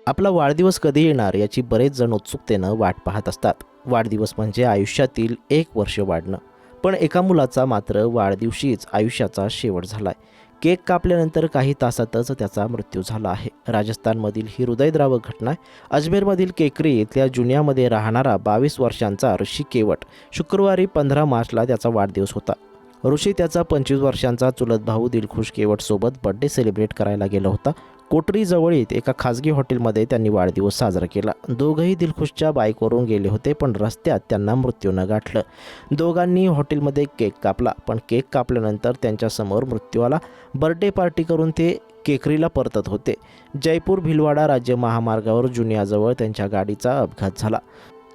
आपला वाढदिवस कधी येणार याची बरेच जण उत्सुकतेनं वाट पाहत असतात. वाढदिवस म्हणजे आयुष्यातील एक वर्ष वाढणं. पण एका मुलाचा मात्र वाढदिवशीच आयुष्याचा शेवट झालाय. केक कापल्यानंतर काही तासातच त्याचा मृत्यू झाला आहे. राजस्थानमधील ही हृदयद्रावक घटना आहे. अजमेरमधील केकरी इथल्या जुन्यामध्ये राहणारा 22 वर्षांचा ऋषी केवट शुक्रवारी 15 मार्चला त्याचा वाढदिवस होता. ऋषी त्याचा 25 वर्षांचा चुलत भाऊ दिलखुश केवटसोबत बर्थडे सेलिब्रेट करायला गेला होता. कोटरी जवळील एका खाजगी हॉटेलमध्ये त्यांनी वाढदिवस साजरा केला. दोघंही दिलखुशच्या बाईकवरून गेले होते, पण रस्त्यात त्यांना मृत्यूनं गाठलं. दोघांनी हॉटेलमध्ये केक कापला, पण केक कापल्यानंतर त्यांच्यासमोर मृत्यू आला. बर्थडे पार्टी करून ते केकरीला परतत होते. जयपूर भिलवाडा राज्य महामार्गावर जुनियाजवळ त्यांच्या गाडीचा अपघात झाला.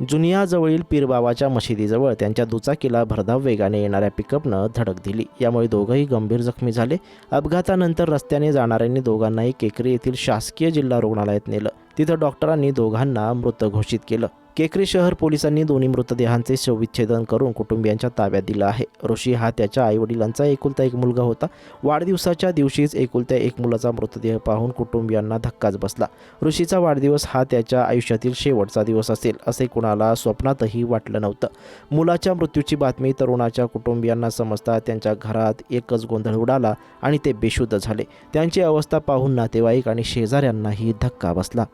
जुनियाजवळील पीरबाबाच्या मशिदीजवळ त्यांच्या दुचाकीला भरधाव वेगाने येणाऱ्या पिकअपनं धडक दिली. यामुळे दोघंही गंभीर जखमी झाले. अपघातानंतर रस्त्याने जाणाऱ्यांनी दोघांनाही केकरी येथील शासकीय जिल्हा रुग्णालयात नेलं. तिथं डॉक्टरांनी दोघांना मृत घोषित केलं. केकरी शहर पोलिसांनी दोन्ही मृतदेहांचे शवविच्छेदन करून कुटुंबियांच्या ताब्यात दिलं आहे. ऋषी हा त्याच्या आईवडिलांचा एकुलता एक मुलगा होता. वाढदिवसाच्या दिवशीच एकुलत्या एक मुलाचा मृतदेह पाहून कुटुंबियांना धक्काच बसला. ऋषीचा वाढदिवस हा त्याच्या आयुष्यातील शेवटचा दिवस असेल असे कुणाला स्वप्नातही वाटलं नव्हतं. मुलाच्या मृत्यूची बातमी तरुणाच्या कुटुंबियांना समजता त्यांच्या घरात एकच गोंधळ उडाला आणि ते बेशुद्ध झाले. त्यांची अवस्था पाहून नातेवाईक आणि शेजाऱ्यांनाही धक्का बसला.